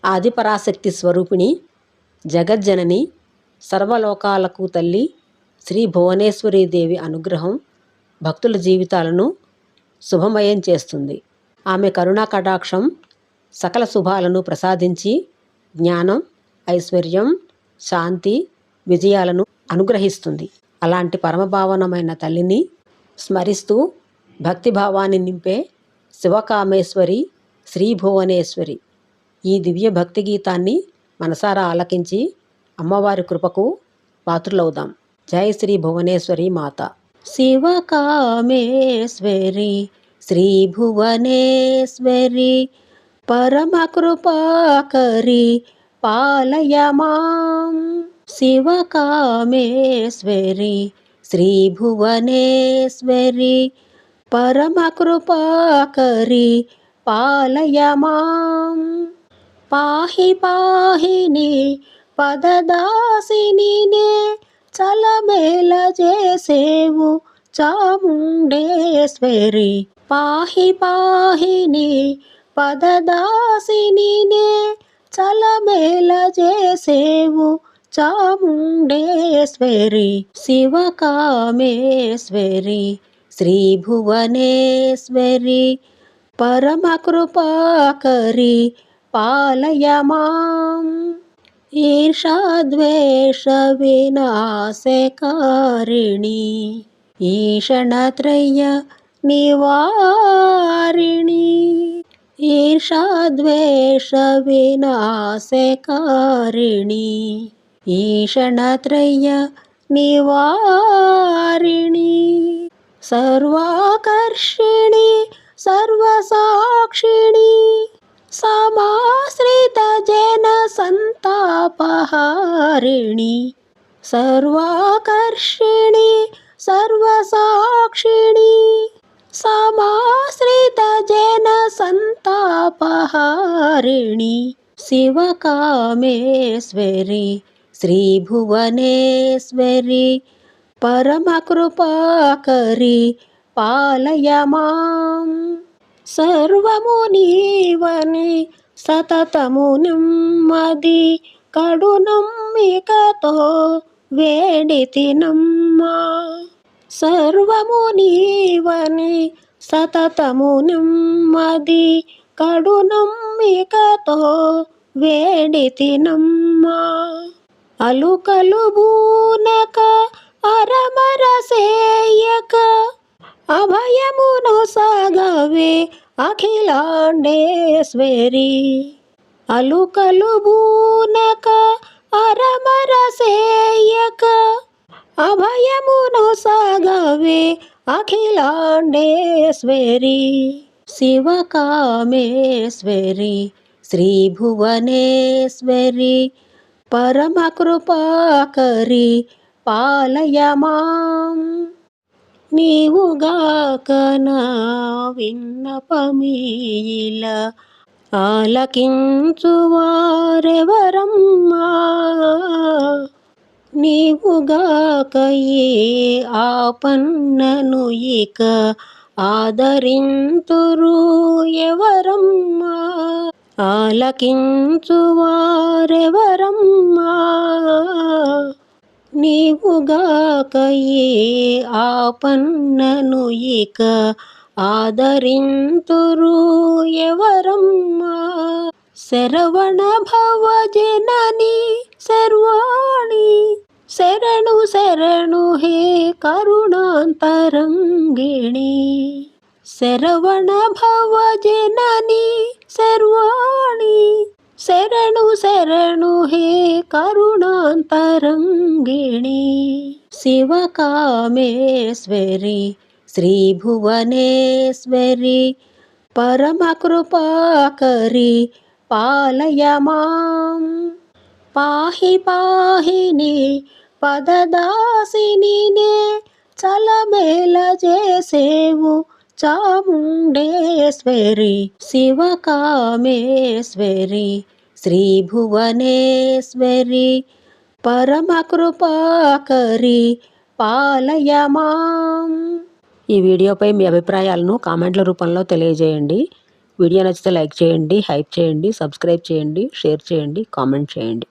ఆదిపరాశక్తి స్వరూపిణి, జగజ్జనని, సర్వలోకాలకు తల్లి శ్రీ భువనేశ్వరీదేవి అనుగ్రహం భక్తుల జీవితాలను శుభమయం చేస్తుంది. ఆమె కరుణా కటాక్షం సకల శుభాలను ప్రసాదించి జ్ఞానం, ఐశ్వర్యం, శాంతి, విజయాలను అనుగ్రహిస్తుంది. అలాంటి పరమభావనమైన తల్లిని స్మరిస్తూ భక్తిభావాన్ని నింపే శివకామేశ్వరి శ్రీ భువనేశ్వరి ఈ దివ్య భక్తి గీతాన్ని మనసారా ఆలకించి అమ్మవారి కృపకు పాత్రులవుదాం. జై శ్రీ భువనేశ్వరి మాత. శివకామేశ్వరి శ్రీ భువనేశ్వరి పరమ కృపాకరి పాలయ మాం. శివకామేశ్వరి శ్రీ భువనేశ్వరి పరమ కృపాకరి పాలయ మాం. పాహి పాహిని పదదాసిని నే చలమేల చేసేవు చాముండేశ్వరి. పాహి పాహిని పదదాసిని నే చలమేల చేసేవు చాముండేశ్వరి. శివకామేశ్వరి శ్రీ భువనేశ్వరి పరమ కృపాకరి పాలయ మాం. ఈర్షాద్వేష వినాశకారిణి ఈషణత్రయ నివారిణి. ఈర్షాద్వేష వినాశకారిణి ఈషణత్రయ నివారిణి. సర్వాకర్షిణి సర్వసాక్షిణి సమాశ్రిత జన సంతాపహారిణి. సర్వాకర్షిణి సర్వసాక్షిణి సమాశ్రిత జన సంతాపహారిణి. శివకామేశ్వరి శ్రీ భువనేశ్వరి పరమ కృపాకరి పాలయ మాం. సర్వము నీవని సతతము నెమ్మది కడు నమ్మికతో వేడితినమ్మా. సర్వము నీవని సతతము నెమ్మది కడు నమ్మికతో వేడితినమ్మా. అలుకలు బూనక అరమర సేయక అభయమును సాగవే అఖిలాండేశ్వరి. అలుకలు బూనక అరమర సేయక అభయమును సాగవే అఖిలాండేశ్వరి. శివకామేశ్వరి శ్రీ భువనేశ్వరి పరమ కృపాకరి పాలయ మాం. నీవుగాక నా విన్నపమీల ఆలకించువారెవరమ్మా. నీవుగాక ఏ ఆపన్నను ఇక ఆదరింతురు ఎవరమ్మా. ఆలకించువారెవరమ్మా. నీవుగాక ఏ ఆపన్నను ఇక ఆదరింతురు ఎవరమ్మా. శరవణ భవ జనని శర్వాణి శరణు శరణు హే కరుణాంతరంగిణి. శరవణ భవ జనని శర్వాణి శరణు శరణు హే కరుణాంతరంగిణి. శివకామేశ్వరి శ్రీ భువనేశ్వరి పరమ కృపాకరి పాలయ మాం. పాహి పాహిని పదదాసిని నే చలమేల చేసేవు చాముండేశ్వరి. శివకామేశ్వరి శ్రీ భువనేశ్వరి పరమ కృపాకరి పాలయ మాం. ఈ వీడియోపై మీ అభిప్రాయాలను కామెంట్ల రూపంలో తెలియజేయండి. వీడియో నచ్చితే లైక్ చేయండి, హైప్ చేయండి, సబ్స్క్రైబ్ చేయండి, షేర్ చేయండి, కామెంట్ చేయండి.